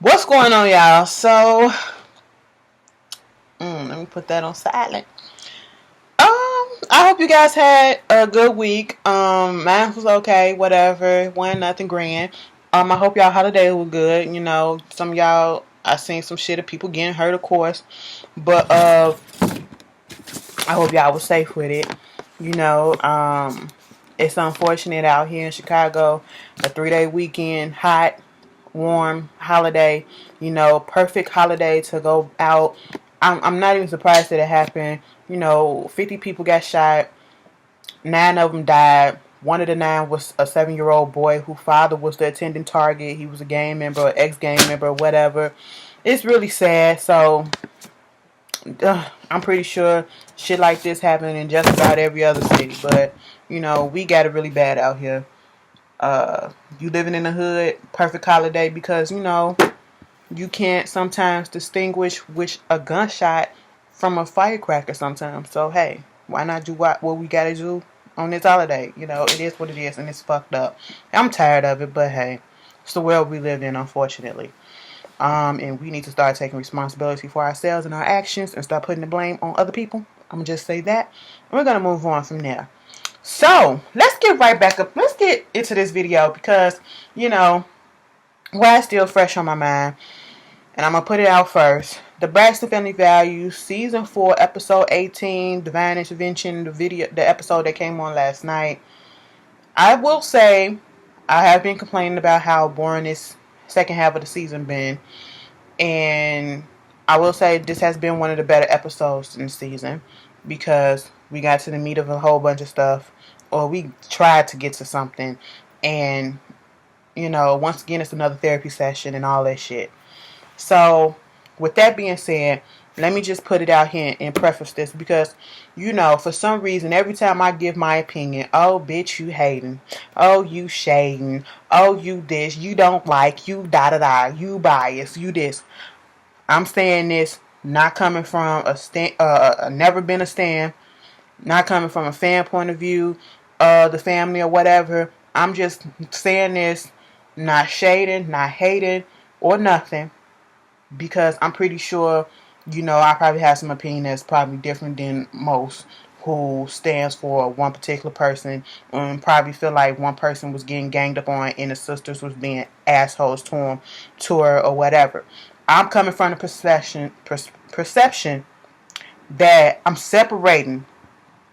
What's going on, y'all? So, let me put that on silent. I hope you guys had a good week. Mine was okay, whatever. Wasn't nothing grand. I hope y'all holiday was good. You know, some of y'all, I seen some shit of people getting hurt, of course. But I hope y'all was safe with it. You know, it's unfortunate out here in Chicago. A 3-day weekend, hot, warm holiday. You know, perfect holiday to go out. I'm not even surprised that it happened. You know, 50 people got shot. 9 of them died. One of the 9 was a 7-year-old boy whose father was the attending target. He was a gang member, or ex-gang member, or whatever. It's really sad. So, I'm pretty sure shit like this happened in just about every other city. But, you know, we got it really bad out here. You living in the hood, perfect holiday, because, you know, you can't sometimes distinguish which a gunshot from a firecracker sometimes. So, hey, why not do what we gotta do on this holiday? You know, it is what it is, and it's fucked up. I'm tired of it, but hey, it's the world we live in, unfortunately. And we need to start taking responsibility for ourselves and our actions and start putting the blame on other people. I'm gonna just say that. And we're gonna move on from there. So, let's get right back up. Let's get into this video because, you know, why it's still fresh on my mind. And I'm going to put it out first. The Braxton Family Values, Season 4, Episode 18, Divine Intervention, the episode that came on last night. I will say, I have been complaining about how boring this second half of the season been. And I will say this has been one of the better episodes in the season because we got to the meat of a whole bunch of stuff. Or we tried to get to something. And, you know, once again, it's another therapy session and all that shit. So, with that being said, let me just put it out here and preface this because, you know, for some reason, every time I give my opinion, oh, bitch, you hating. Oh, you shading. Oh, you this. You don't like. You da-da-da. You bias. You this. I'm saying this not coming from never been a stan, not coming from a fan point of view, the family or whatever. I'm just saying this, not shading, not hating, or nothing. Because I'm pretty sure, you know, I probably have some opinion that's probably different than most who stands for one particular person and probably feel like one person was getting ganged up on and the sisters was being assholes to her or whatever. I'm coming from the perception that I'm separating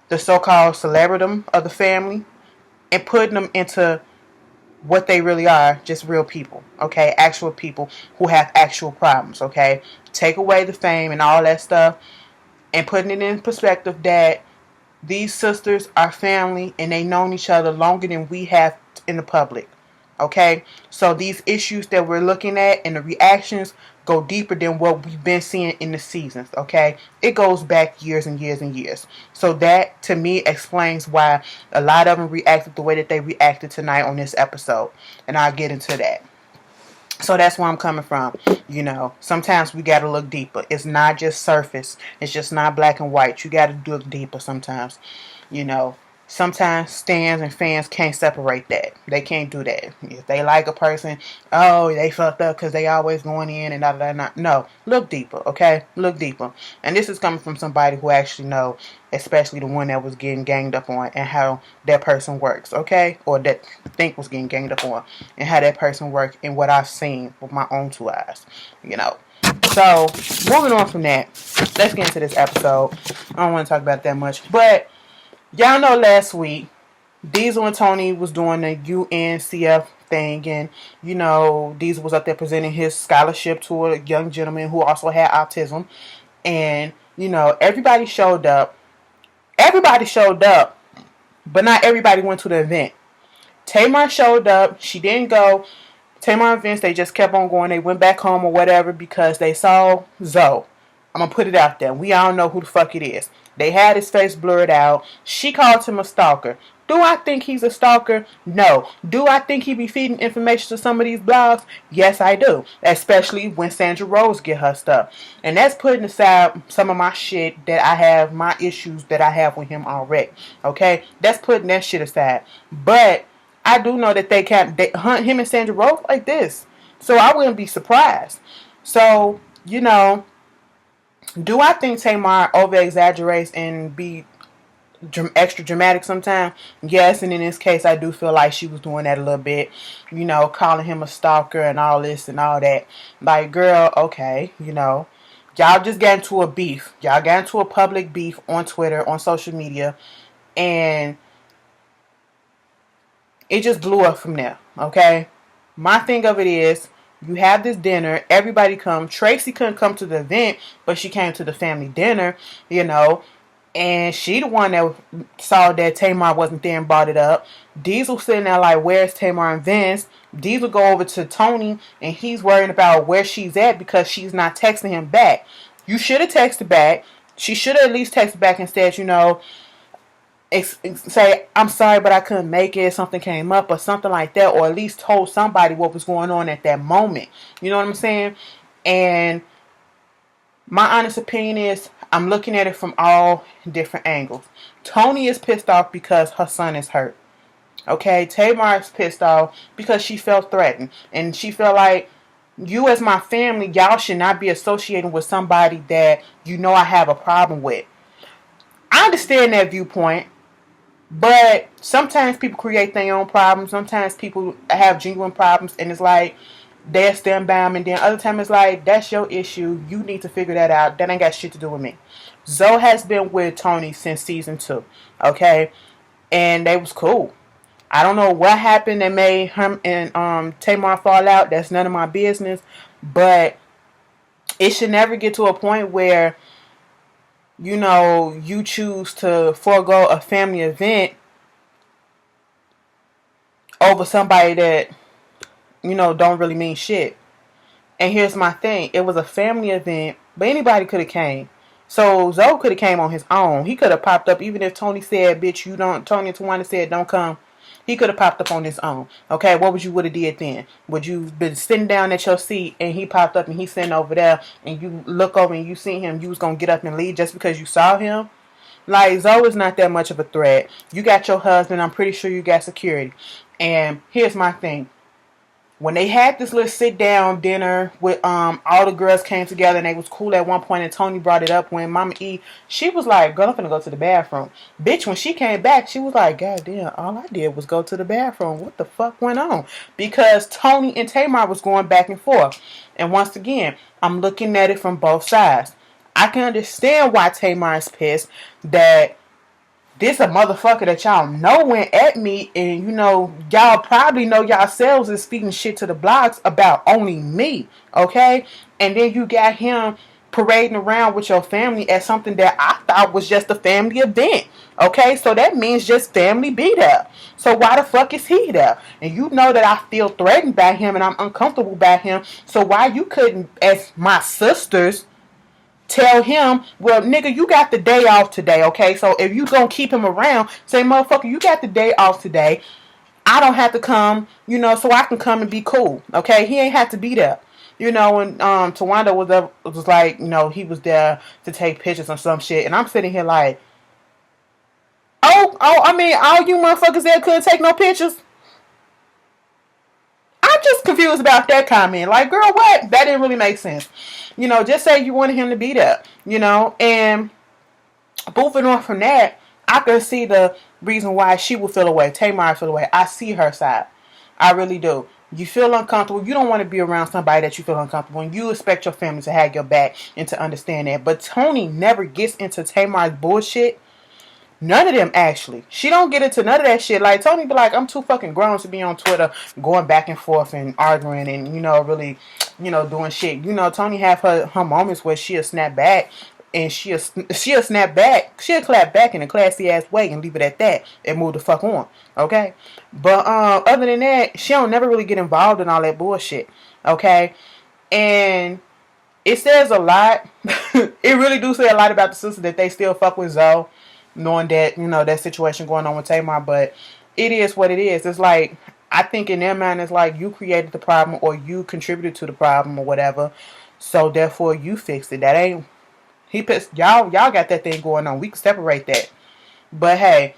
the so-called celebrity of the family and putting them into what they really are, just real people, okay? Actual people who have actual problems, okay? Take away the fame and all that stuff and putting it in perspective that these sisters are family and they known each other longer than we have in the public, okay? So these issues that we're looking at and the reactions go deeper than what we've been seeing in the seasons, okay? It goes back years and years and years. So that, to me, explains why a lot of them reacted the way that they reacted tonight on this episode. And I'll get into that. So that's where I'm coming from. You know, sometimes we got to look deeper. It's not just surface. It's just not black and white. You got to look deeper sometimes. You know, sometimes stands and fans can't separate that. They can't do that. If they like a person, oh, they fucked up because they always going in and da. No, look deeper, okay? Look deeper. And this is coming from somebody who actually know, especially the one that was getting ganged up on and how that person works, okay? Or that think was getting ganged up on and how that person works and what I've seen with my own 2 eyes, you know. So, moving on from that, let's get into this episode. I don't want to talk about that much, but y'all know last week, Diesel and Toni was doing the UNCF thing, and, you know, Diesel was up there presenting his scholarship to a young gentleman who also had autism, and, you know, everybody showed up. Everybody showed up, but not everybody went to the event. Tamar showed up. She didn't go. Tamar and Vince, they just kept on going. They went back home or whatever because they saw Zoe. I'm going to put it out there. We all know who the fuck it is. They had his face blurred out. She called him a stalker. Do I think he's a stalker? No. Do I think he be feeding information to some of these blogs? Yes, I do. Especially when Sandra Rose get her stuff. And that's putting aside some of my shit that I have, my issues that I have with him already. Okay? That's putting that shit aside. But I do know that they hunt him and Sandra Rose like this. So I wouldn't be surprised. So, you know, do I think Tamar over exaggerates and be extra dramatic sometimes? Yes, and in this case, I do feel like she was doing that a little bit. You know, calling him a stalker and all this and all that. Like, girl, okay, you know, y'all just got into a beef. Y'all got into a public beef on Twitter, on social media, and it just blew up from there, okay? My thing of it is, you have this dinner, everybody come. Tracy couldn't come to the event, but she came to the family dinner, you know, and she the one that saw that Tamar wasn't there and brought it up. Diesel sitting there like, where's Tamar and Vince? Diesel go over to Toni, and he's worried about where she's at because she's not texting him back. You should have texted back. She should have at least texted back and said, you know, say, I'm sorry, but I couldn't make it. Something came up or something like that. Or at least told somebody what was going on at that moment. You know what I'm saying? And my honest opinion is, I'm looking at it from all different angles. Toni is pissed off because her son is hurt. Okay? Tamar is pissed off because she felt threatened. And she felt like, you as my family, y'all should not be associating with somebody that you know I have a problem with. I understand that viewpoint. But sometimes people create their own problems. Sometimes people have genuine problems, and it's like they'll stand by them. And then other times it's like, that's your issue. You need to figure that out. That ain't got shit to do with me. Zoe has been with Toni since season 2, okay, and they was cool. I don't know what happened that made him and Tamar fall out. That's none of my business. But it should never get to a point where, you know, you choose to forego a family event over somebody that, you know, don't really mean shit. And here's my thing. It was a family event, but anybody could have came. So Zoe could have came on his own. He could have popped up even if Toni said, bitch, you don't, Toni and Tawana said, don't come. He could have popped up on his own. Okay, what would you would have did then? Would you been sitting down at your seat and he popped up and he's sitting over there and you look over and you see him, you was going to get up and leave just because you saw him? Like, Zoe is not that much of a threat. You got your husband. I'm pretty sure you got security. And here's my thing. When they had this little sit-down dinner with all the girls came together and they was cool at one point, and Toni brought it up when Mama E, she was like, girl, I'm finna go to the bathroom. Bitch, when she came back, she was like, God damn, all I did was go to the bathroom. What the fuck went on? Because Toni and Tamar was going back and forth. And once again, I'm looking at it from both sides. I can understand why Tamar is pissed that this a motherfucker that y'all know went at me, and you know, y'all probably know yourselves is speaking shit to the blogs about only me, okay? And then you got him parading around with your family at something that I thought was just a family event, okay? So that means just family be there. So why the fuck is he there? And you know that I feel threatened by him and I'm uncomfortable by him. So why you couldn't, as my sisters, tell him, well, nigga, you got the day off today, okay? So if you gonna keep him around, say, motherfucker, you got the day off today. I don't have to come, you know, so I can come and be cool, okay? He ain't have to be there. You know, and Tawanda was like, you know, he was there to take pictures or some shit. And I'm sitting here like, I mean, all you motherfuckers there couldn't take no pictures? I'm just confused about that comment. Like, girl, what? That didn't really make sense. You know, just say you wanted him to be there, you know. And moving on from that, I could see the reason why she would feel away. Tamar feel away. I see her side. I really do. You feel uncomfortable. You don't want to be around somebody that you feel uncomfortable. And you expect your family to have your back and to understand that. But Toni never gets into Tamar's bullshit. None of them, actually. She don't get into none of that shit. Like, Toni be like, I'm too fucking grown to be on Twitter going back and forth and arguing and, you know, really, you know, doing shit. You know, Toni have her moments where she'll snap back and she'll snap back. She'll clap back in a classy ass way and leave it at that and move the fuck on. Okay? But other than that, she don't never really get involved in all that bullshit. Okay? And it says a lot. It really do say a lot about the sister that they still fuck with Zoe. Knowing that, you know, that situation going on with Tamar, but it is what it is. It's like, I think in their mind, it's like you created the problem or you contributed to the problem or whatever, so therefore you fixed it. That ain't, he pissed, y'all got that thing going on. We can separate that. But hey,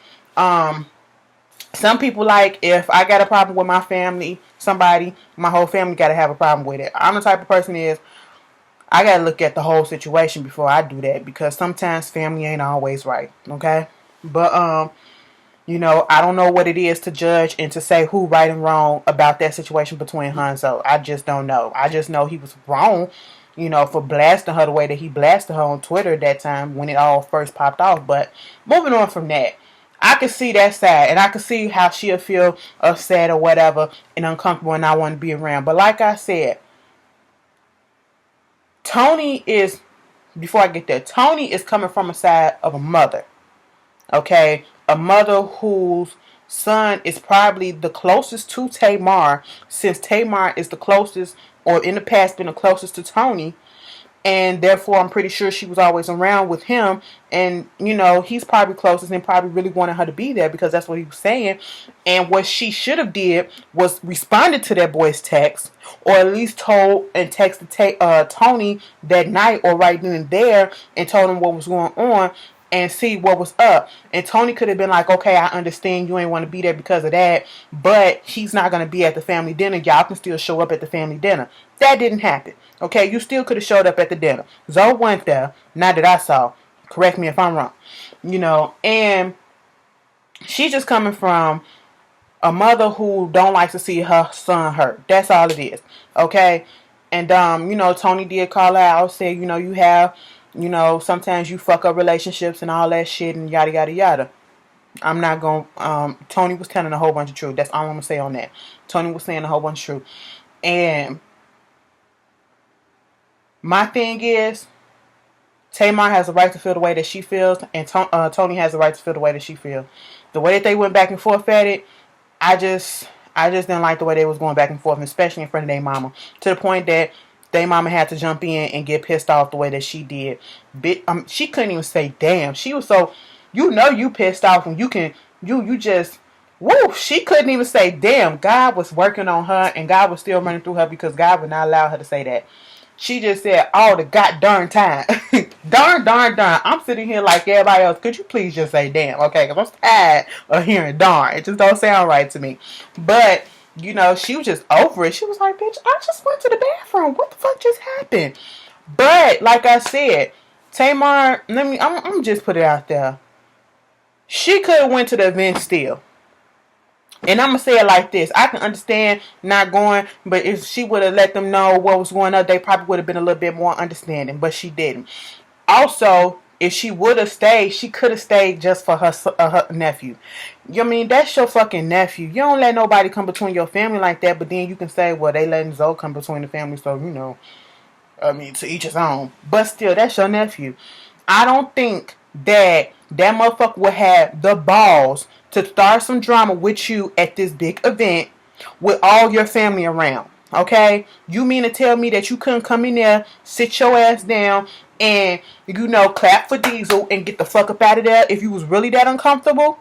Some people like, if I got a problem with my family, somebody, my whole family got to have a problem with it. I'm the type of person is, I got to look at the whole situation before I do that, because sometimes family ain't always right, okay? But, I don't know what it is to judge and to say who right and wrong about that situation between her and Zoe. I just don't know. I just know he was wrong, for blasting her the way that he blasted her on Twitter at that time when it all first popped off. But moving on from that, I could see that side, and I could see how she'll feel upset or whatever and uncomfortable and not want to be around. But like I said, before I get there, Toni is coming from a side of a mother. Okay? A mother whose son is probably the closest to Tamar, since Tamar is the closest, or in the past been the closest to Toni. And therefore, I'm pretty sure she was always around with him. And, he's probably closest and probably really wanted her to be there because that's what he was saying. And what she should have did was responded to that boy's text, or at least told and texted Toni that night or right then and there and told him what was going on and see what was up. And Toni could have been like, okay, I understand you ain't want to be there because of that, but he's not going to be at the family dinner. Y'all can still show up at the family dinner. That didn't happen. Okay, you still could have showed up at the dinner. Zoe went there, not that I saw. Correct me if I'm wrong. And she's just coming from a mother who don't like to see her son hurt. That's all it is. Okay? And, Toni did call out, said, you have, sometimes you fuck up relationships and all that shit and yada, yada, yada. I'm not going to, Toni was telling a whole bunch of truth. That's all I'm going to say on that. Toni was saying a whole bunch of truth. And my thing is, Tamar has the right to feel the way that she feels, and Toni has the right to feel the way that she feels. The way that they went back and forth at it, I just didn't like the way they was going back and forth, especially in front of their mama, to the point that their mama had to jump in and get pissed off the way that she did. She couldn't even say damn. She was so, you pissed off when you just, woo, she couldn't even say damn. God was working on her, and God was still running through her because God would not allow her to say that. She just said all the goddamn time. darn. I'm sitting here like everybody else. Could you please just say damn? Okay, because I'm tired of hearing darn. It just don't sound right to me. But, she was just over it. She was like, bitch, I just went to the bathroom. What the fuck just happened? But, like I said, Tamar, I'm just put it out there. She could have went to the event still. And I'm going to say it like this. I can understand not going, but if she would have let them know what was going on, they probably would have been a little bit more understanding, but she didn't. Also, if she would have stayed, she could have stayed just for her nephew. That's your fucking nephew. You don't let nobody come between your family like that, but then you can say, well, they letting Zoe come between the family, so, to each his own. But still, that's your nephew. I don't think that motherfucker would have the balls to start some drama with you at this big event with all your family around. Okay? You mean to tell me that you couldn't come in there, sit your ass down, and, clap for Diesel and get the fuck up out of there if you was really that uncomfortable?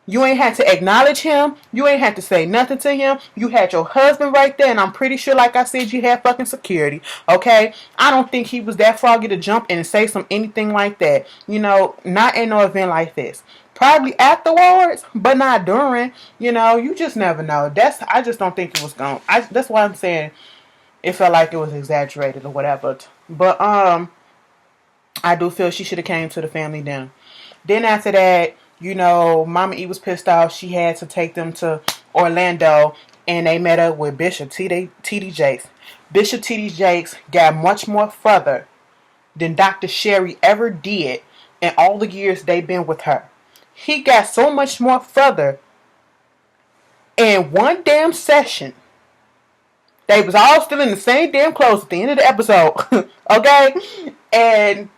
You ain't had to acknowledge him. You ain't had to say nothing to him. You had your husband right there, and I'm pretty sure, like I said, you had fucking security. Okay? I don't think he was that froggy to jump in and say anything like that. Not in no event like this. Probably afterwards, but not during. You just never know. I just don't think it was going. That's why I'm saying it felt like it was exaggerated or whatever. But I do feel she should have came to the family dinner. Then after that, Mama E was pissed off. She had to take them to Orlando, and they met up with Bishop T.D. Jakes. Bishop T.D. Jakes got much more further than Dr. Sherry ever did in all the years they've been with her. He got so much more further in one damn session. They was all still in the same damn clothes at the end of the episode. Okay? And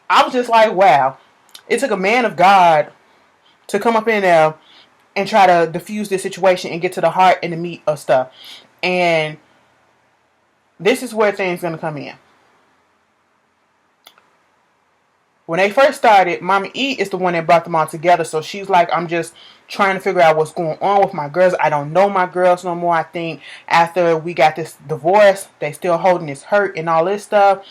I was just like, wow. It took a man of God to come up in there and try to diffuse this situation and get to the heart and the meat of stuff. And this is where things going to come in. When they first started, Mama E is the one that brought them all together. So she's like, I'm just trying to figure out what's going on with my girls. I don't know my girls no more. I think after we got this divorce, they still holding this hurt and all this stuff.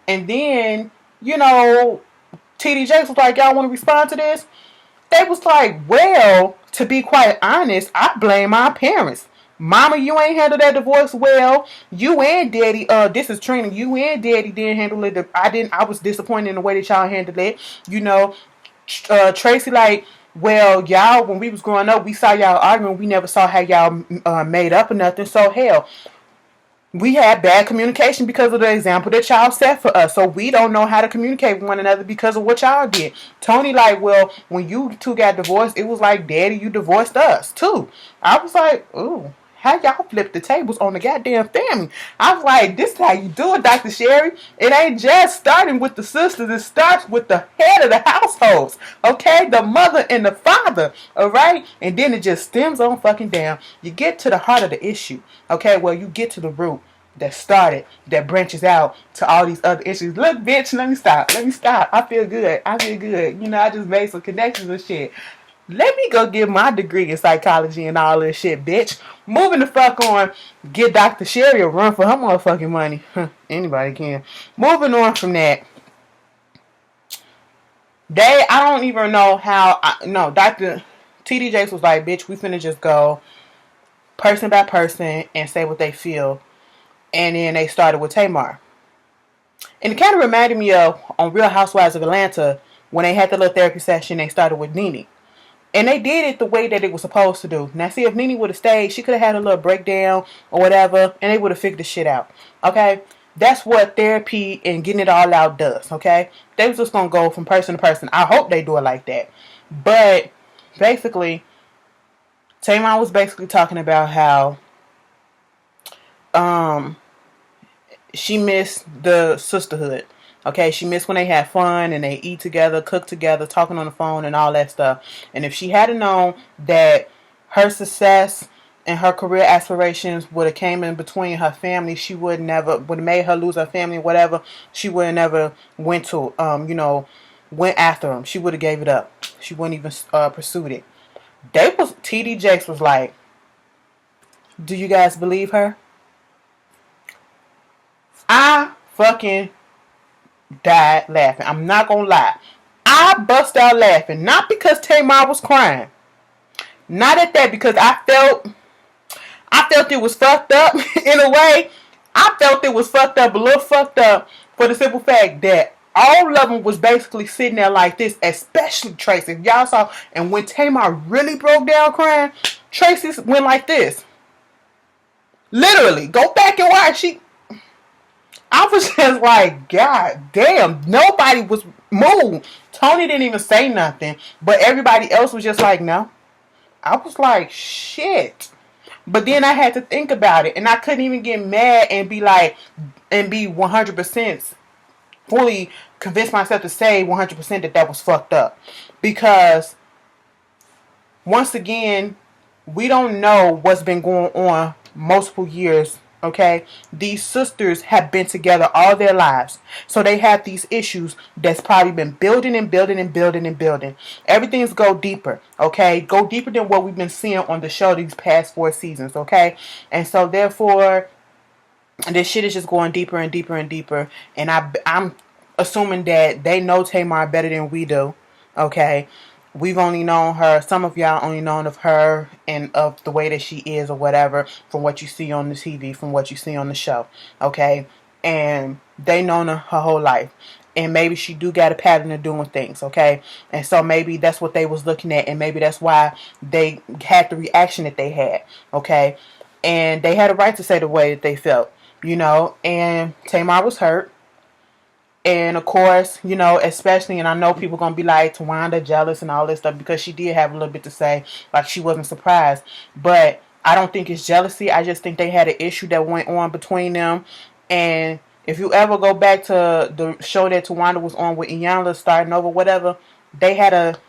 And then, T.D. Jakes was like, y'all want to respond to this? They was like, well, to be quite honest, I blame our parents. Mama, you ain't handled that divorce well. You and Daddy, this is Trina. You and Daddy didn't handle it. I was disappointed in the way that y'all handled it. You know, Tracy, like, well, y'all, when we was growing up, we saw y'all arguing. We never saw how y'all made up or nothing. So hell, we had bad communication because of the example that y'all set for us. So we don't know how to communicate with one another because of what y'all did. Tony, like, well, when you two got divorced, it was like, Daddy, you divorced us too. I was like, ooh, how y'all flip the tables on the goddamn family? I was like, this is how you do it, Dr. Sherry. It ain't just starting with the sisters. It starts with the head of the households. Okay? The mother and the father. Alright? And then it just stems on fucking down. You get to the heart of the issue. Okay? Well, you get to the root that started, that branches out to all these other issues. Look, bitch, let me stop. I feel good. You know, I just made some connections and shit. Let me go get my degree in psychology and all this shit, bitch. Moving the fuck on. Get Dr. Sherry a run for her motherfucking money. Anybody can. Moving on from that. I don't even know how, Dr. TD Jakes was like, bitch, we finna just go person by person and say what they feel. And then they started with Tamar. And it kind of reminded me of on Real Housewives of Atlanta when they had the little therapy session, they started with Nene. And they did it the way that it was supposed to do. Now, see, if Nene would have stayed, she could have had a little breakdown or whatever, and they would have figured the shit out. Okay? That's what therapy and getting it all out does. Okay? They was just going to go from person to person. I hope they do it like that. But, basically, Tamar was basically talking about how she missed the sisterhood. Okay, she missed when they had fun and they eat together, cook together, talking on the phone and all that stuff. And if she had known that her success and her career aspirations would have came in between her family, she would have made her lose her family, whatever. She would have never went went after them. She would have gave it up. She wouldn't even pursued it. TD Jakes was like, do you guys believe her? I fucking died laughing. I'm not gonna lie. I bust out laughing. Not because Tamar was crying. Not at that, because I felt it was fucked up in a way. I felt it was fucked up, a little fucked up, for the simple fact that all of them was basically sitting there like this, especially Tracy. If y'all saw, and when Tamar really broke down crying, Tracy went like this. Literally. Go back and watch. I was just like, God damn, nobody was moved. Tony didn't even say nothing, but everybody else was just like, no. I was like, shit. But then I had to think about it, and I couldn't even get mad and be 100% fully convince myself to say 100% that was fucked up. Because, once again, we don't know what's been going on multiple years. Okay, these sisters have been together all their lives, so they have these issues that's probably been building and building and building and building. Everything's go deeper, okay? Go deeper than what we've been seeing on the show these past 4 seasons, okay? And so therefore, this shit is just going deeper and deeper and deeper. And I'm assuming that they know Tamar better than we do, okay? We've only known her, some of y'all only known of her and of the way that she is or whatever from what you see on the TV, from what you see on the show, okay? And they known her whole life. And maybe she do got a pattern of doing things, okay? And so maybe that's what they was looking at, and maybe that's why they had the reaction that they had, okay? And they had a right to say the way that they felt, and Tamar was hurt. And of course, especially, and I know people going to be like, Tawanda jealous and all this stuff, because she did have a little bit to say, like she wasn't surprised. But I don't think it's jealousy. I just think they had an issue that went on between them. And if you ever go back to the show that Tawanda was on with Iyanla starting over, whatever, they had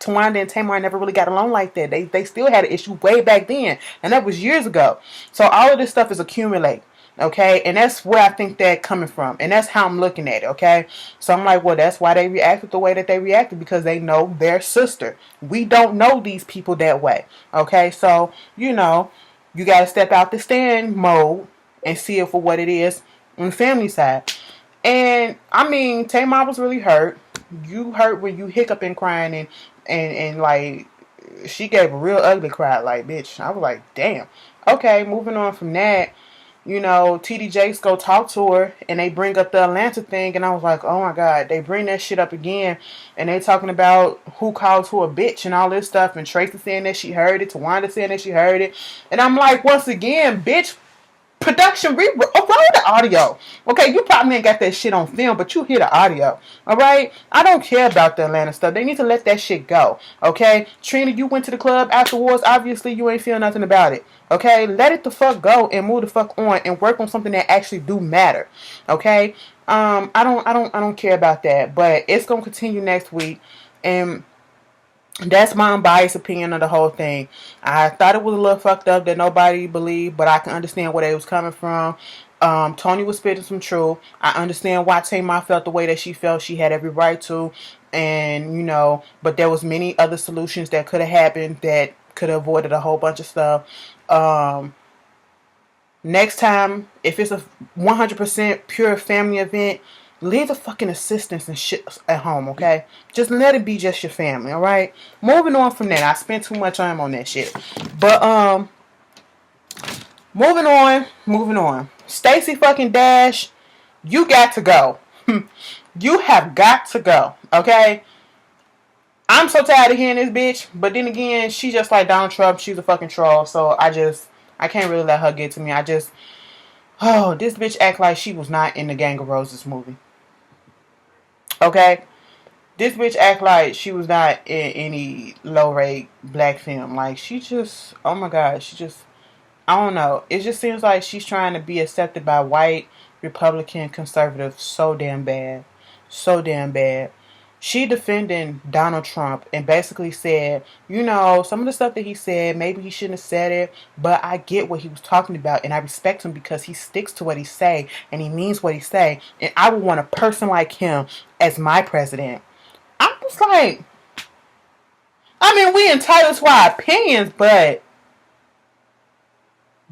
Tawanda and Tamar never really got along like that. They still had an issue way back then. And that was years ago. So all of this stuff is accumulating. Okay, and that's where I think that coming from, and that's how I'm looking at it. Okay, so I'm like, well, that's why they reacted the way that they reacted, because they know their sister. We don't know these people that way. Okay, so you got to step out the stand mode and see it for what it is on the family side. And I mean, Tamar was really hurt. You hurt when you hiccup and crying and like, she gave a real ugly cry. Like, bitch, I was like, damn. Okay, moving on from that. You know, TD Jakes go talk to her, and they bring up the Atlanta thing, and I was like, oh my god, they bring that shit up again, and they talking about who calls who a bitch and all this stuff, and Tracy saying that she heard it, Tawanda saying that she heard it, and I'm like, once again, bitch, production, roll the audio. Okay, you probably ain't got that shit on film, but you hear the audio. Alright? I don't care about the Atlanta stuff. They need to let that shit go. Okay? Trina, you went to the club afterwards. Obviously, you ain't feel nothing about it. Okay? Let it the fuck go and move the fuck on and work on something that actually do matter. Okay? I don't care about that. But it's gonna continue next week. And that's my unbiased opinion of the whole thing. I thought it was a little fucked up that nobody believed, but I can understand where they was coming from. Toni was spitting some truth. I understand why Tamar felt the way that she felt. She had every right to. And, you know, but there was many other solutions that could have happened that could have avoided a whole bunch of stuff. Next time, if it's a 100% pure family event, leave the fucking assistants and shit at home, okay? Just let it be just your family, alright? Moving on from that. I spent too much time on that shit. But, moving on. Stacey fucking Dash, you got to go. You have got to go, okay? I'm so tired of hearing this bitch, but then again, she just like Donald Trump. She's a fucking troll, so I can't really let her get to me. This bitch act like she was not in the Gang of Roses movie. Okay? This bitch act like she was not in any low-rate black film. Like, she just, oh my god, I don't know. It just seems like she's trying to be accepted by white, Republican, conservatives so damn bad. So damn bad. She defending Donald Trump and basically said, you know, some of the stuff that he said, maybe he shouldn't have said it, but I get what he was talking about, and I respect him because he sticks to what he say, and he means what he say, and I would want a person like him as my president. I'm just like, I mean, we entitled to our opinions, but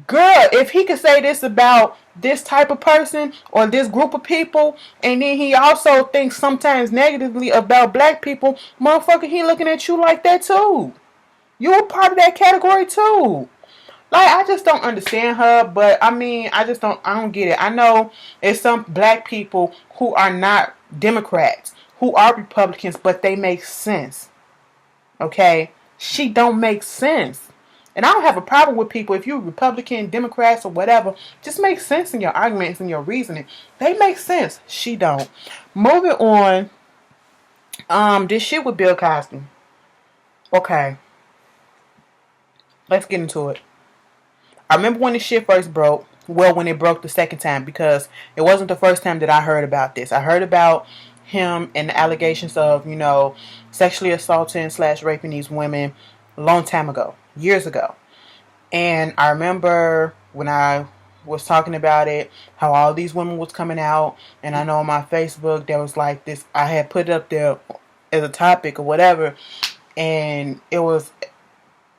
girl, if he could say this about this type of person or this group of people, and then he also thinks sometimes negatively about black people, motherfucker, he looking at you like that too. You were part of that category too. Like, I just don't understand her, but I mean, I don't get it. I know it's some black people who are not Democrats, who are Republicans, but they make sense. Okay? She don't make sense. And I don't have a problem with people, if you're Republican, Democrats, or whatever, just make sense in your arguments and your reasoning. They make sense. She don't. Moving on. This shit with Bill Cosby. Okay. Let's get into it. I remember when this shit first broke. Well, when it broke the second time, because it wasn't the first time that I heard about this. I heard about him and the allegations of, you know, sexually assaulting / raping these women a long time ago. Years ago. And I remember when I was talking about it, how all these women was coming out, and I know on my Facebook there was like this, I had put it up there as a topic or whatever, and it was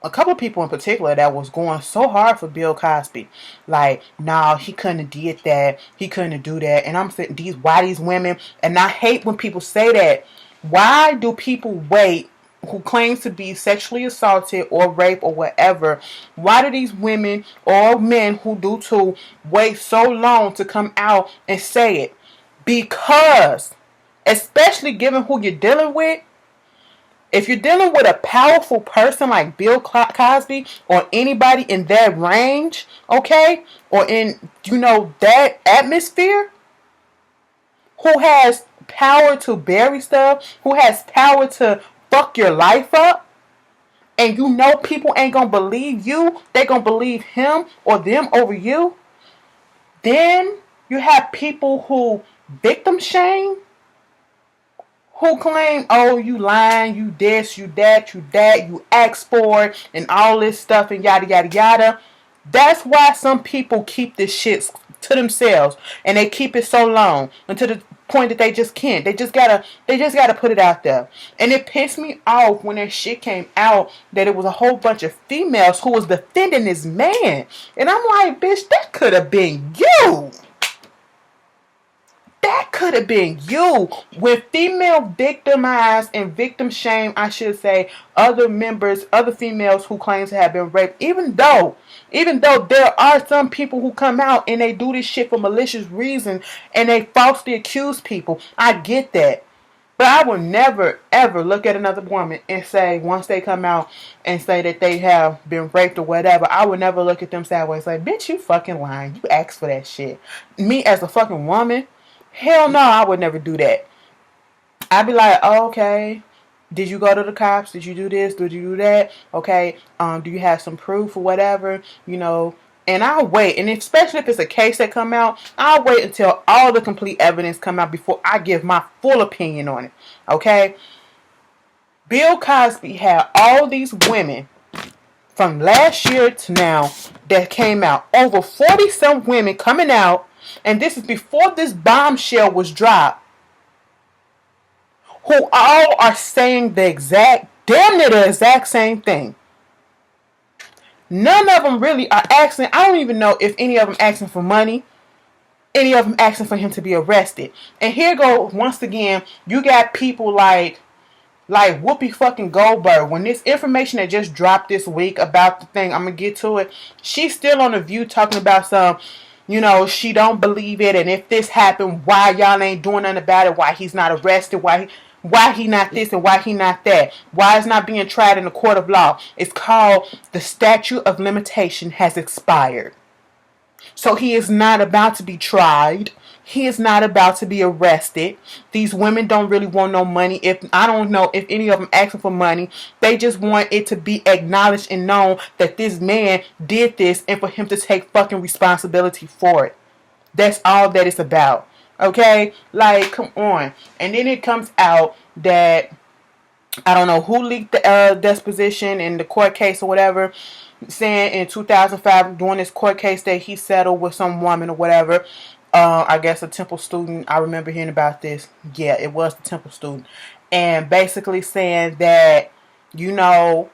a couple of people in particular that was going so hard for Bill Cosby. Like, nah, he couldn't have did that, he couldn't do that. And I'm saying, why these women, and I hate when people say that. Why do people wait who claims to be sexually assaulted or raped or whatever, why do these women or men who do too wait so long to come out and say it? Because, especially given who you're dealing with, if you're dealing with a powerful person like Bill Cosby or anybody in that range, okay, or in, you know, that atmosphere, who has power to bury stuff, who has power to fuck your life up, and you know people ain't gonna believe you, they gonna believe him or them over you, then you have people who victim shame, who claim, oh, you lying, you this, you that, you asked for it, and all this stuff, and yada yada yada. That's why some people keep this shit to themselves, and they keep it so long until the point that they just can't. They just gotta put it out there. And it pissed me off when that shit came out that it was a whole bunch of females who was defending this man. And I'm like, bitch, that could have been you. That could have been you. When female victimize and victim shame, I should say, other females who claim to have been raped, even though there are some people who come out and they do this shit for malicious reasons and they falsely accuse people. I get that. But I will never, ever look at another woman and say, once they come out and say that they have been raped or whatever, I would never look at them sideways like, bitch, you fucking lying. You asked for that shit. Me as a fucking woman, hell no, I would never do that. I'd be like, oh, okay, did you go to the cops? Did you do this? Did you do that? Okay, do you have some proof or whatever? You know, and I'll wait. And especially if it's a case that come out, I'll wait until all the complete evidence come out before I give my full opinion on it. Okay? Bill Cosby had all these women from last year to now that came out. Over 40-some women coming out. And this is before this bombshell was dropped. Who all are saying damn near the exact same thing. None of them really are asking. I don't even know if any of them asking for money. Any of them asking for him to be arrested. And here go once again. You got people like Whoopi fucking Goldberg. When this information that just dropped this week about the thing, I'm gonna get to it. She's still on The View talking about some. You know, she don't believe it. And if this happened, why y'all ain't doing nothing about it? Why he's not arrested? Why he not this and why he not that? Why it's not being tried in the court of law? It's called the statute of limitation has expired. So he is not about to be tried. He is not about to be arrested. These women don't really want no money. I don't know if any of them asking for money. They just want it to be acknowledged and known that this man did this and for him to take fucking responsibility for it. That's all that it's about. Okay? Like, come on. And then it comes out that I don't know who leaked the disposition in the court case or whatever, saying in 2005 during this court case that he settled with some woman or whatever. I guess a Temple student. I remember hearing about this. Yeah, it was the Temple student. And basically saying that, you know,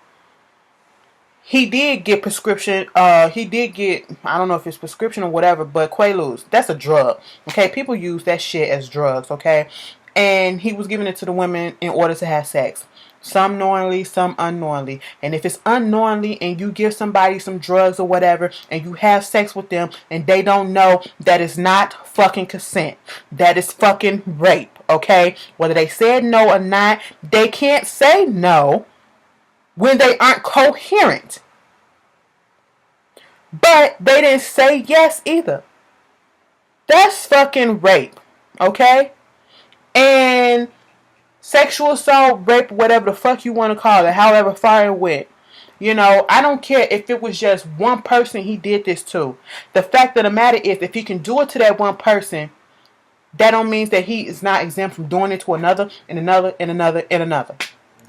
he did get prescription. He did get, I don't know if it's prescription or whatever, but Quaaludes. That's a drug. Okay, people use that shit as drugs. Okay, and he was giving it to the women in order to have sex. Some knowingly, some unknowingly. And if it's unknowingly and you give somebody some drugs or whatever and you have sex with them and they don't know, that is not fucking consent. That is fucking rape, okay? Whether they said no or not, they can't say no when they aren't coherent. But they didn't say yes either. That's fucking rape, okay? And sexual assault, rape, whatever the fuck you want to call it, however far it went. You know, I don't care if it was just one person he did this to. The fact of the matter is, if he can do it to that one person, that don't mean that he is not exempt from doing it to another, and another, and another, and another.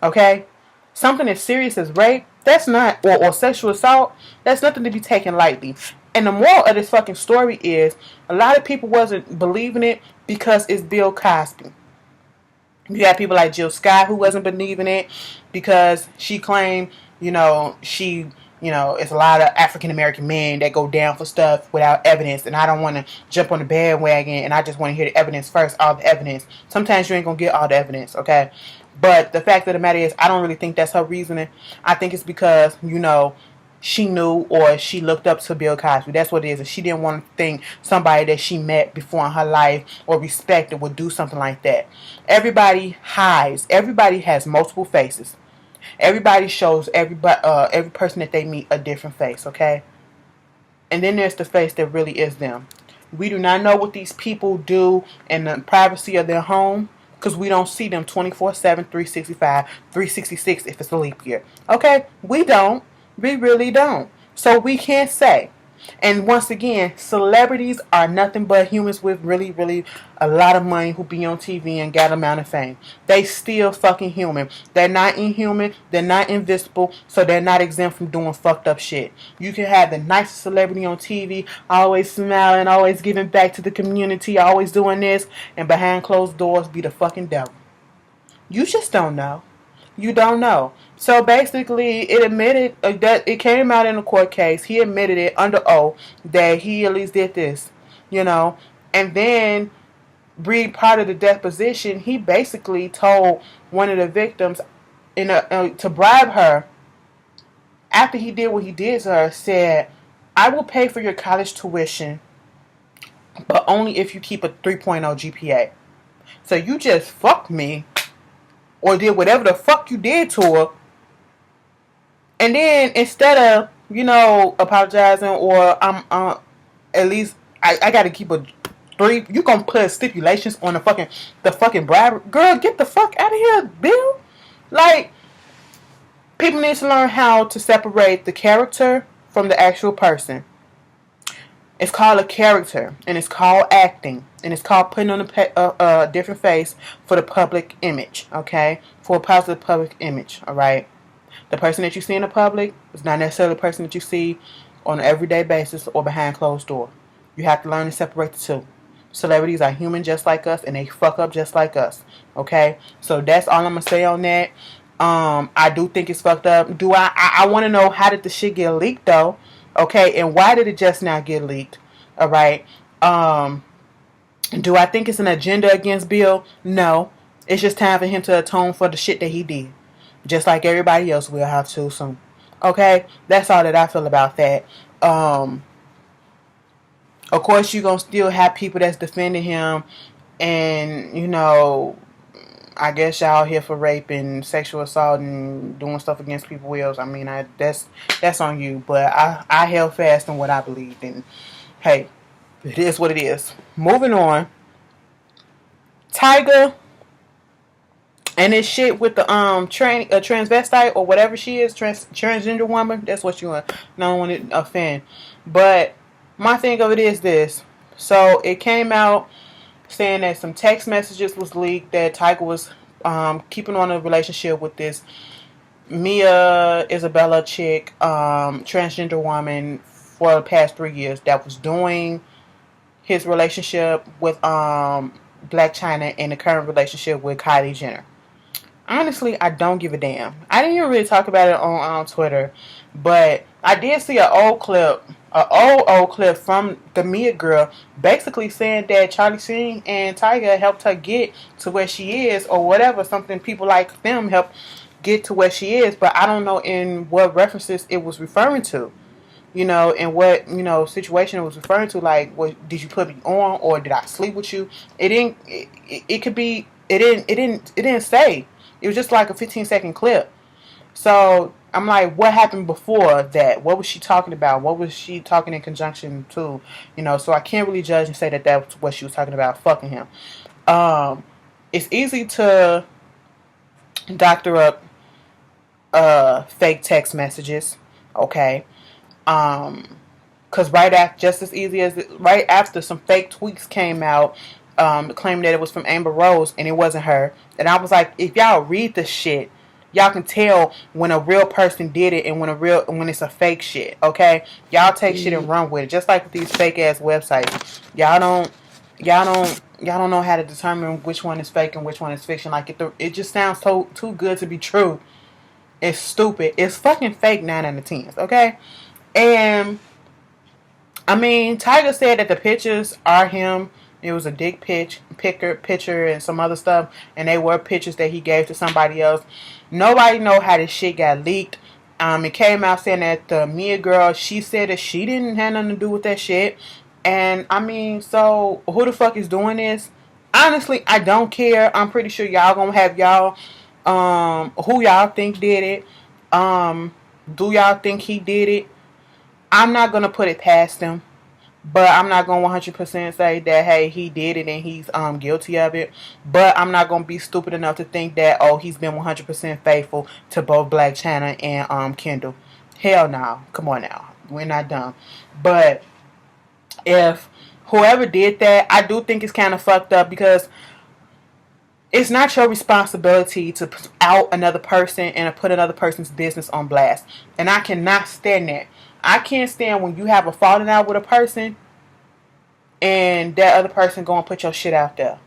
Okay? Something as serious as rape, that's not, or sexual assault, that's nothing to be taken lightly. And the moral of this fucking story is, a lot of people wasn't believing it because it's Bill Cosby. You got people like Jill Scott who wasn't believing it because she claimed, it's a lot of African American men that go down for stuff without evidence. And I don't want to jump on the bandwagon and I just want to hear the evidence first, all the evidence. Sometimes you ain't going to get all the evidence, okay? But the fact of the matter is, I don't really think that's her reasoning. I think it's because, she knew or she looked up to Bill Cosby. That's what it is. And she didn't want to think somebody that she met before in her life or respected would do something like that. Everybody hides. Everybody has multiple faces. Everybody shows every person that they meet a different face, okay? And then there's the face that really is them. We do not know what these people do in the privacy of their home because we don't see them 24/7, 365, 366 if it's a leap year. Okay? We don't. We really don't. So we can't say. And once again, celebrities are nothing but humans with really, really a lot of money who be on TV and got amount of fame. They still fucking human. They're not inhuman. They're not invisible. So they're not exempt from doing fucked up shit. You can have the nicest celebrity on TV, always smiling, always giving back to the community, always doing this, and behind closed doors be the fucking devil. You just don't know. You don't know. So basically, it admitted that it came out in a court case. He admitted it under oath that he at least did this, And then read part of the deposition, he basically told one of the victims to bribe her. After he did what he did to her, said, I will pay for your college tuition, but only if you keep a 3.0 GPA. So you just fucked me, or did whatever the fuck you did to her, and then instead of, apologizing, or at least I got to keep a 3. You gonna put stipulations on the fucking bribe? Girl, get the fuck out of here, Bill. Like, people need to learn how to separate the character from the actual person. It's called a character, and it's called acting, and it's called putting on a different face for the public image, okay? For a positive public image, all right? The person that you see in the public is not necessarily the person that you see on an everyday basis or behind closed door. You have to learn to separate the two. Celebrities are human just like us, and they fuck up just like us, okay? So that's all I'm going to say on that. I do think it's fucked up. I want to know, how did the shit get leaked, though? Okay, and why did it just now get leaked? All right. Do I think it's an agenda against Bill? No. It's just time for him to atone for the shit that he did. Just like everybody else will have to soon. Okay? That's all that I feel about that. Of course, you're going to still have people that's defending him. And, I guess y'all here for rape and sexual assault and doing stuff against people's wills. I mean, that's on you. But I held fast in what I believed. And, hey, it is what it is. Moving on. Tyga and this shit with the transvestite or whatever she is, transgender woman. That's what you want. No, I want to offend. But my thing of it is this. So it came out saying that some text messages was leaked that Tyga was keeping on a relationship with this Mia Isabella chick, transgender woman, for the past 3 years, that was doing his relationship with Blac Chyna and the current relationship with Kylie Jenner. Honestly, I don't give a damn. I didn't even really talk about it on Twitter, but I did see an old clip from the Mia girl, basically saying that Charlie Sheen and Tyga helped her get to where she is, or whatever. Something people like them helped get to where she is, but I don't know in what references it was referring to. And what, situation it was referring to. Like, what did you put me on, or did I sleep with you? It didn't. It could be. It didn't say. It was just like a 15-second clip. So I'm like, what happened before that? What was she talking about? What was she talking in conjunction to? So I can't really judge and say that that's what she was talking about, fucking him. It's easy to doctor up fake text messages, okay? Because right after some fake tweets came out, claiming that it was from Amber Rose and it wasn't her. And I was like, if y'all read the shit, y'all can tell when a real person did it and when it's a fake shit, okay? Y'all take shit and run with it. Just like with these fake ass websites. Y'all don't know how to determine which one is fake and which one is fiction. Like, it just sounds too good to be true. It's stupid. It's fucking fake 9 out of 10, okay? And I mean, Tyga said that the pictures are him. It was a dick picture and some other stuff, and they were pictures that he gave to somebody else. Nobody know how this shit got leaked. It came out saying that the Mia girl, she said that she didn't have nothing to do with that shit. And I mean, so who the fuck is doing this? Honestly, I don't care. I'm pretty sure y'all gonna have y'all who y'all think did it. Do y'all think he did it? I'm not gonna put it past him. But I'm not going to 100% say that, hey, he did it and he's guilty of it. But I'm not going to be stupid enough to think that, oh, he's been 100% faithful to both Blac Chyna and Kendall. Hell no. Come on now. We're not dumb. But if whoever did that, I do think it's kind of fucked up, because it's not your responsibility to out another person and to put another person's business on blast. And I cannot stand that. I can't stand when you have a falling out with a person and that other person go and put your shit out there.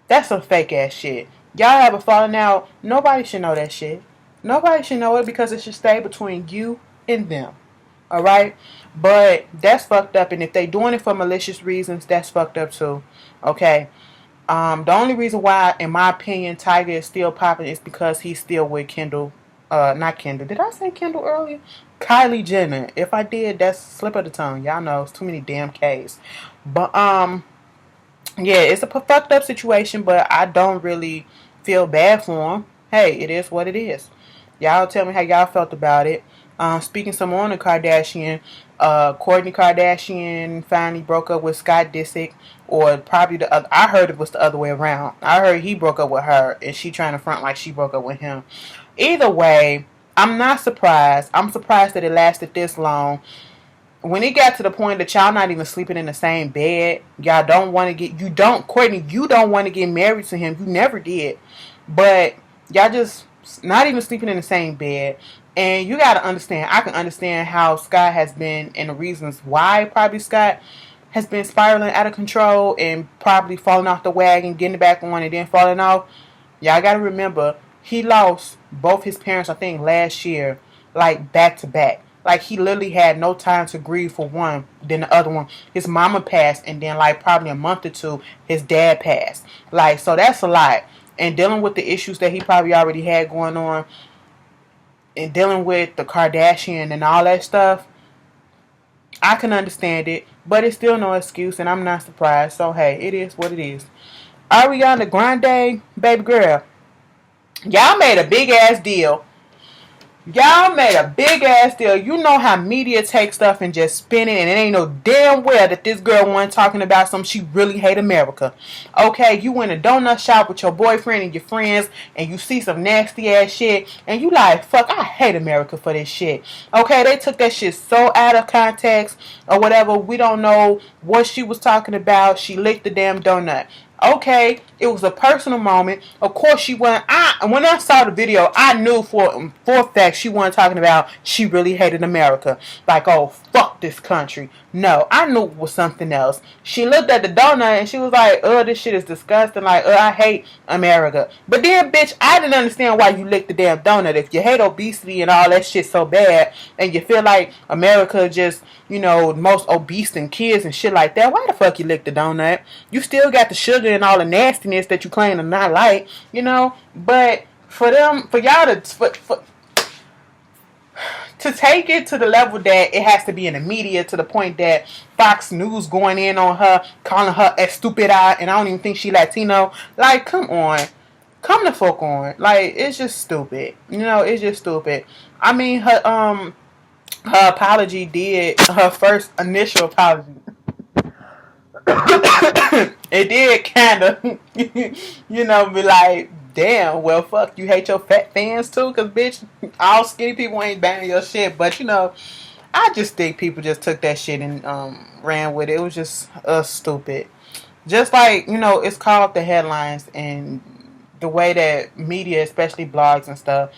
That's some fake ass shit. Y'all have a falling out. Nobody should know that shit. Nobody should know it, because it should stay between you and them. Alright? But that's fucked up. And if they doing it for malicious reasons, that's fucked up too. Okay? The only reason why, in my opinion, Tyga is still popping is because he's still with Kendall. Not Kendall. Did I say Kendall earlier? Kylie Jenner. If I did, that's a slip of the tongue. Y'all know it's too many damn K's. But yeah, it's a fucked up situation, but I don't really feel bad for him. Hey, it is what it is. Y'all tell me how y'all felt about it. Speaking some on the Kardashian, Kourtney Kardashian finally broke up with Scott Disick, or probably the other. I heard it was the other way around. I heard he broke up with her, and she trying to front like she broke up with him. Either way, I'm not surprised. I'm surprised that it lasted this long. When it got to the point that y'all not even sleeping in the same bed, y'all don't want to get, Kourtney, you don't want to get married to him. You never did. But y'all just not even sleeping in the same bed. And you got to understand, I can understand how Scott has been, and the reasons why probably Scott has been spiraling out of control and probably falling off the wagon, getting it back on, and then falling off. Y'all got to remember, he lost both his parents, I think, last year, like back to back. Like, he literally had no time to grieve for one, then the other one. His mama passed, and then, like, probably a month or two, his dad passed. Like, so that's a lot. And dealing with the issues that he probably already had going on, and dealing with the Kardashian and all that stuff, I can understand it, but it's still no excuse, and I'm not surprised. So, hey, it is what it is. Ariana Grande, baby girl, y'all made a big-ass deal. Y'all made a big-ass deal. You know how media takes stuff and just spin it, and it ain't no damn well that this girl wasn't talking about something she really hate America. Okay, you went a donut shop with your boyfriend and your friends, and you see some nasty-ass shit, and you like, fuck, I hate America for this shit. Okay, they took that shit so out of context, or whatever. We don't know what she was talking about. She licked the damn donut. Okay, it was a personal moment. Of course, she wasn't. When I saw the video, I knew for a fact she wasn't talking about she really hated America. Like, oh, fuck this country. No, I knew it was something else. She looked at the donut and she was like, oh, this shit is disgusting. Like, oh, I hate America. But then, bitch, I didn't understand why you licked the damn donut. If you hate obesity and all that shit so bad, and you feel like America just, you know, most obese and kids and shit like that, why the fuck you licked the donut? You still got the sugar and all the nastiness that you claim to not like, you know. But for y'all to take it to the level that it has to be in the media, to the point that Fox News going in on her, calling her a stupid eye, and I don't even think she Latino. Like, come on. Come the fuck on. Like, it's just stupid. You know, it's just stupid. I mean, her apology did, her first initial apology, it did kind of, you know, be like, damn, well, fuck, you hate your fat fans too? Because, bitch, all skinny people ain't banging your shit. But, you know, I just think people just took that shit and ran with it. It was just stupid. Just like, you know, it's called the headlines, and the way that media, especially blogs and stuff,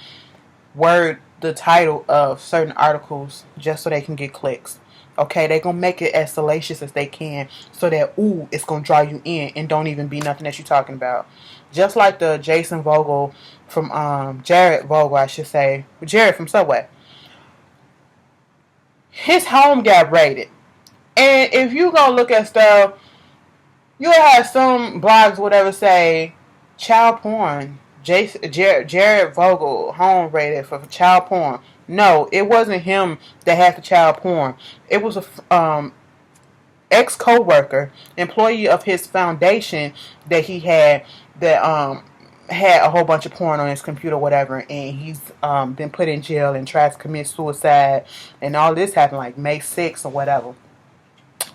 word the title of certain articles just so they can get clicks. Okay, they gonna make it as salacious as they can so that, ooh, it's gonna draw you in and don't even be nothing that you're talking about. Just like the Jason Fogle from, Jared Fogle, I should say. Jared from Subway. His home got raided. And if you go look at stuff, you'll have some blogs, whatever, say, child porn. Jared Fogle home raided for child porn. No, it wasn't him that had the child porn. It was a ex-co-worker, employee of his foundation that he had, that had a whole bunch of porn on his computer, whatever, and he's been put in jail and tried to commit suicide, and all this happened like May 6th or whatever.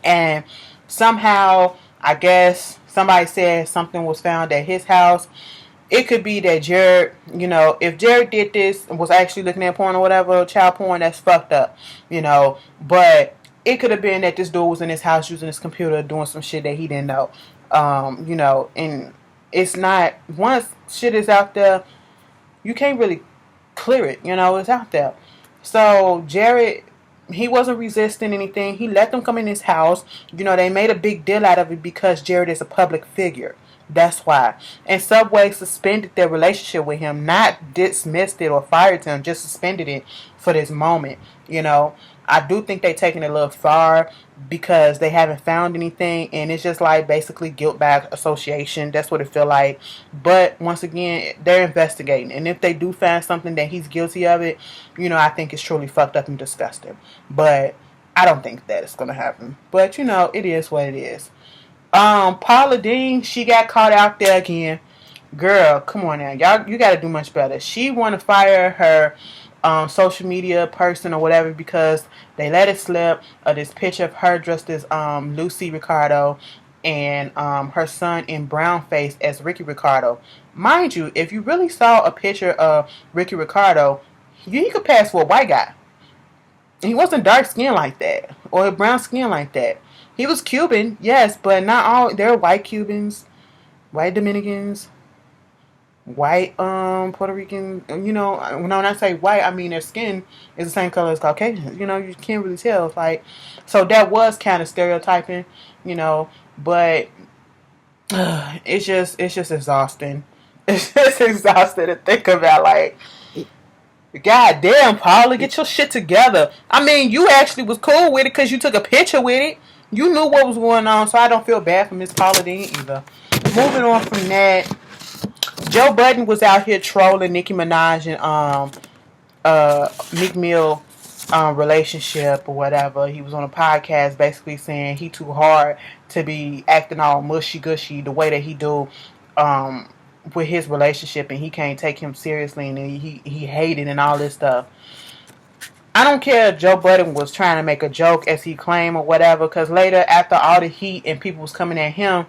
And somehow, I guess somebody said something was found at his house. It could be that Jared, you know, if Jared did this and was actually looking at porn or whatever, child porn, that's fucked up, you know. But it could have been that this dude was in his house using his computer doing some shit that he didn't know, you know. And it's not, once shit is out there, you can't really clear it, you know, it's out there. So Jared, he wasn't resisting anything. He let them come in his house. You know, they made a big deal out of it because Jared is a public figure. That's why. And Subway suspended their relationship with him, not dismissed it or fired him, just suspended it for this moment, you know. I do think they taking it a little far because they haven't found anything, and it's just like basically guilt by association. That's what it feel like. But once again, they're investigating, and if they do find something that he's guilty of it, I think it's truly fucked up and disgusting. But I don't think that it's gonna happen. But it is what it is. Paula Deen, she got caught out there again. Girl, come on now, y'all, you gotta do much better. She want to fire her social media person or whatever because they let it slip this picture of her dressed as Lucy Ricardo and her son in brown face as Ricky Ricardo. Mind you, if you really saw a picture of Ricky Ricardo, he could pass for a white guy. He wasn't dark skin like that or brown skin like that. He was Cuban, yes, but not all. There are white Cubans, white Dominicans, white Puerto Rican. When I say white, I mean their skin is the same color as Caucasians. You can't really tell. It's like, so that was kind of stereotyping, but it's just exhausting. It's just exhausting to think about. Like, God damn, Paula, get your shit together. I mean, you actually was cool with it because you took a picture with it. You knew what was going on, so I don't feel bad for Miss Paula Deen either. Moving on from that, Joe Budden was out here trolling Nicki Minaj and Meek Mill relationship or whatever. He was on a podcast basically saying he too hard to be acting all mushy gushy the way that he do with his relationship, and he can't take him seriously, and he hated and all this stuff. I don't care if Joe Budden was trying to make a joke as he claimed or whatever, because later, after all the heat and people was coming at him,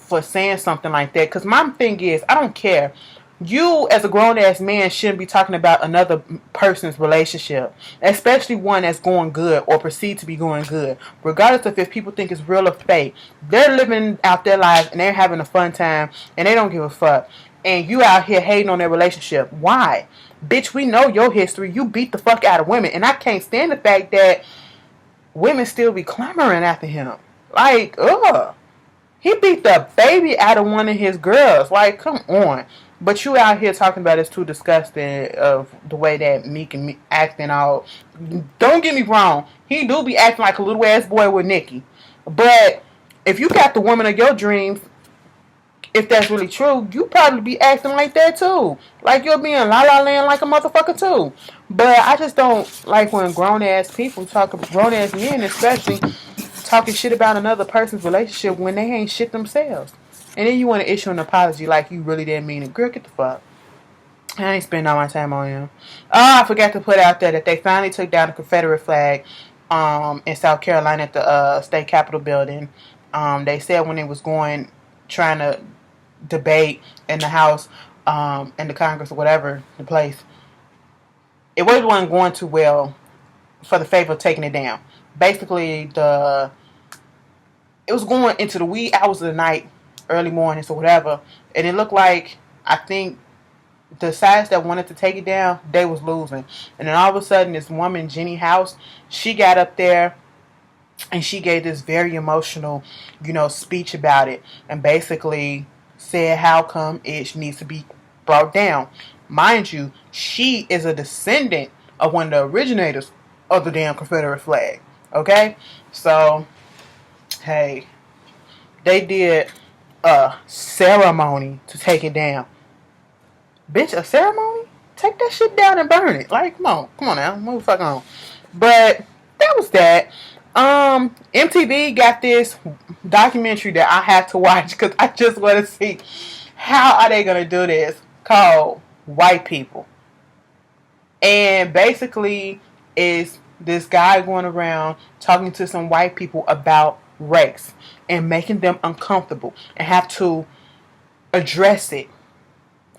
for saying something like that, because my thing is, I don't care. You, as a grown-ass man, shouldn't be talking about another person's relationship, especially one that's going good or perceived to be going good, regardless of if people think it's real or fake. They're living out their lives, and they're having a fun time, and they don't give a fuck. And you out here hating on their relationship. Why? Bitch, we know your history. You beat the fuck out of women. And I can't stand the fact that women still be clamoring after him. Like, ugh. He beat the baby out of one of his girls. Like, come on. But you out here talking about it's too disgusting of the way that Meek and me acting all. Don't get me wrong. He do be acting like a little ass boy with Nicki. But if you got the woman of your dreams, if that's really true, you probably be acting like that too. Like you'll be in La La Land like a motherfucker too. But I just don't like when grown ass people grown ass men especially, talking shit about another person's relationship when they ain't shit themselves. And then you want to issue an apology like you really didn't mean it. Girl, get the fuck. I ain't spending all my time on him. Oh, I forgot to put out there that they finally took down the Confederate flag in South Carolina at the state capitol building. They said when they was trying to debate in the House in the Congress or whatever the place, it wasn't going too well for the favor of taking it down. Basically, it was going into the wee hours of the night, early mornings or whatever, and it looked like, I think, the sides that wanted to take it down, they was losing. And then all of a sudden, this woman, Jenny House, she got up there and she gave this very emotional, speech about it, and basically said how come it needs to be brought down. Mind you, she is a descendant of one of the originators of the damn Confederate flag. Okay? So, hey, they did a ceremony to take it down. Bitch, a ceremony? Take that shit down and burn it. Like, come on now, move the fuck on. But that was that. MTV got this documentary that I have to watch because I just want to see how are they going to do this, called White People. And basically is this guy going around talking to some white people about race and making them uncomfortable and have to address it.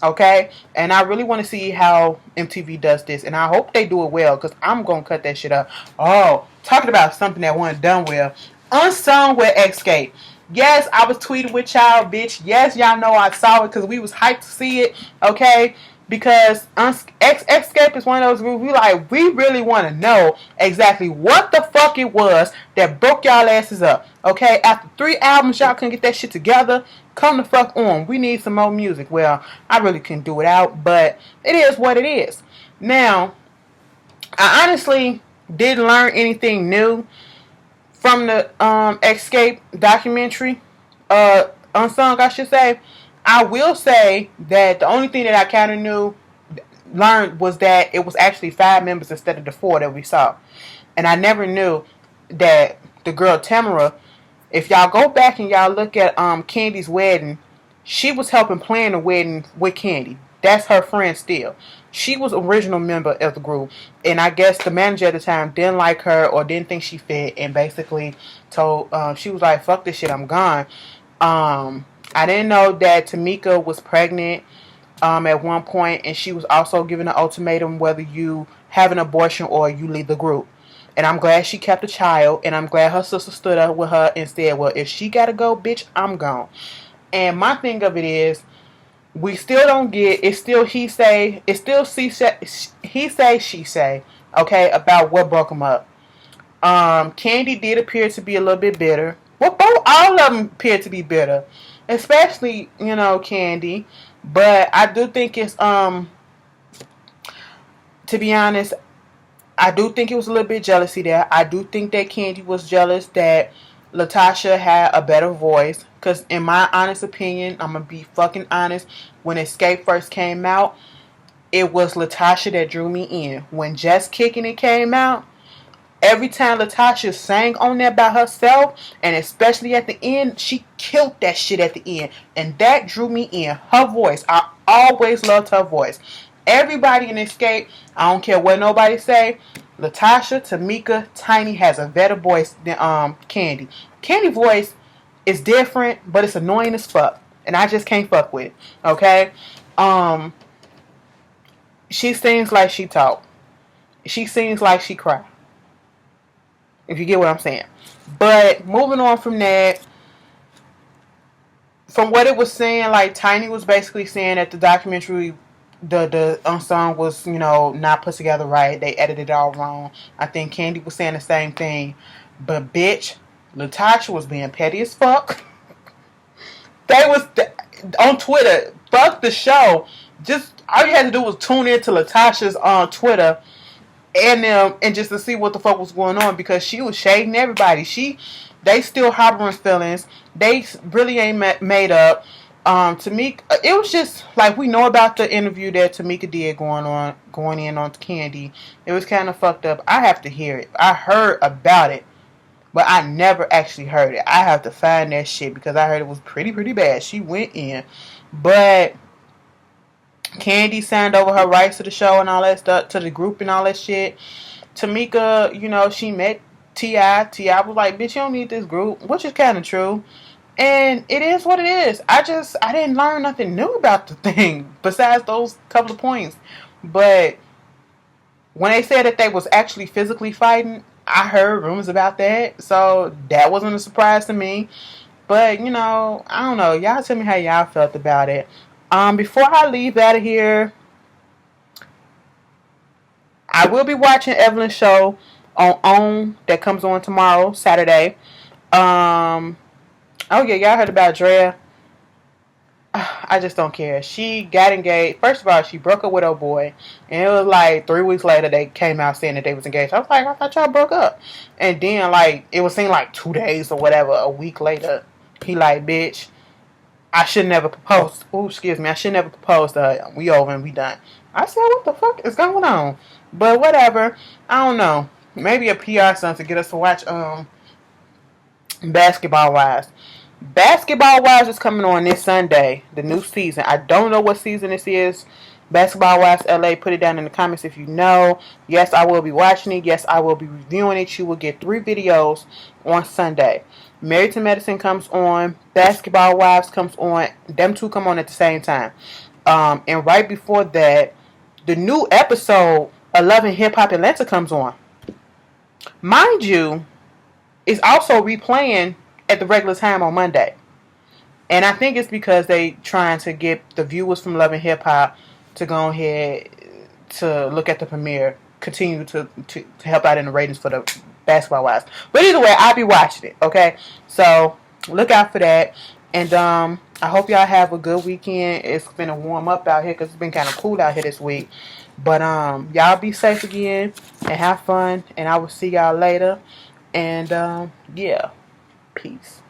Okay? And I really want to see how MTV does this. And I hope they do it well, because I'm going to cut that shit up. Oh, talking about something that wasn't done well. Unsung with Escape. Yes, I was tweeting with y'all, bitch. Yes, y'all know I saw it because we was hyped to see it. Okay? Because Escape is one of those groups we really want to know exactly what the fuck it was that broke y'all asses up. Okay? After 3 albums, y'all couldn't get that shit together. Come the fuck on. We need some more music. Well, I really couldn't do it out, but it is what it is. Now, I honestly didn't learn anything new from the Escape documentary, Unsung, I should say. I will say that the only thing that I kind of learned was that it was actually 5 members instead of the 4 that we saw. And I never knew that the girl Tamara, if y'all go back and y'all look at Candy's wedding, she was helping plan the wedding with Candy. That's her friend still. She was original member of the group, and I guess the manager at the time didn't like her or didn't think she fit, and basically told she was like, "Fuck this shit, I'm gone." I didn't know that Tamika was pregnant at one point, and she was also given an ultimatum whether you have an abortion or you leave the group. And I'm glad she kept a child, and I'm glad her sister stood up with her and said, "Well, if she gotta go, bitch, I'm gone." And my thing of it is, we still don't get, it's still he say, it's still he say, she say, okay, about what broke them up. Candy did appear to be a little bit bitter. Well, all of them appear to be bitter, especially, Candy. But I do think it's, to be honest, I do think it was a little bit jealousy there. I do think that Candy was jealous that Latasha had a better voice. Because in my honest opinion, I'm going to be fucking honest, when Escape first came out, it was Latasha that drew me in. When Just Kicking It came out, every time Latasha sang on there by herself, and especially at the end, she killed that shit at the end. And that drew me in. Her voice. I always loved her voice. Everybody in Escape, I don't care what nobody say, Latasha, Tamika, Tiny has a better voice than Candy. Candy voice is different, but it's annoying as fuck. And I just can't fuck with it. Okay? She sings like she talk. She sings like she cry. If you get what I'm saying. But moving on from that, from what it was saying, like Tiny was basically saying that the documentary, the Unsung was, not put together right. They edited it all wrong. I think Candy was saying the same thing. But bitch, Latasha was being petty as fuck. They was on Twitter. Fuck the show. Just all you had to do was tune in to Latasha's on Twitter and just to see what the fuck was going on, because she was shading everybody. They still harboring feelings. They really ain't made up. Tamika, it was just like, we know about the interview that Tamika did going in on Candy. It was kind of fucked up. I have to hear it. I heard about it, but I never actually heard it. I have to find that shit because I heard it was pretty bad. She went in, but Candy signed over her rights to the show and all that stuff, to the group and all that shit. Tamika, she met T.I. T.I. was like, bitch, you don't need this group, which is kind of true. And it is what it is. I didn't learn nothing new about the thing besides those couple of points. But when they said that they was actually physically fighting, I heard rumors about that. So that wasn't a surprise to me. But, I don't know. Y'all tell me how y'all felt about it. Before I leave out of here, I will be watching Evelyn's show on that comes on tomorrow, Saturday. Oh yeah, y'all heard about Drea. I just don't care. She got engaged. First of all, she broke up with her boy, and it was like 3 weeks later they came out saying that they was engaged. I was like, I thought y'all broke up. And then it was saying 2 days or whatever, a week later, he like, bitch, I should never propose. Oh, excuse me, I should never propose to her. We over and we done. I said, what the fuck is going on? But whatever. I don't know. Maybe a PR stunt to get us to watch Basketball Wives. Basketball Wives is coming on this Sunday, the new season. I don't know what season this is. Basketball Wives LA, put it down in the comments if you know. Yes, I will be watching it. Yes, I will be reviewing it. You will get 3 videos on Sunday. Married to Medicine comes on. Basketball Wives comes on. Them two come on at the same time. And right before that, the new episode, 11 Hip Hop Atlanta, comes on. Mind you, it's also replaying at the regular time on Monday. And I think it's because they trying to get the viewers from Love and Hip Hop to go ahead to look at the premiere, continue to help out in the ratings for the Basketball Wives. But either way, I'll be watching it, okay? So look out for that. And I hope y'all have a good weekend. It's been a warm up out here because it's been kind of cool out here this week. But y'all be safe again and have fun. And I will see y'all later. And yeah, peace.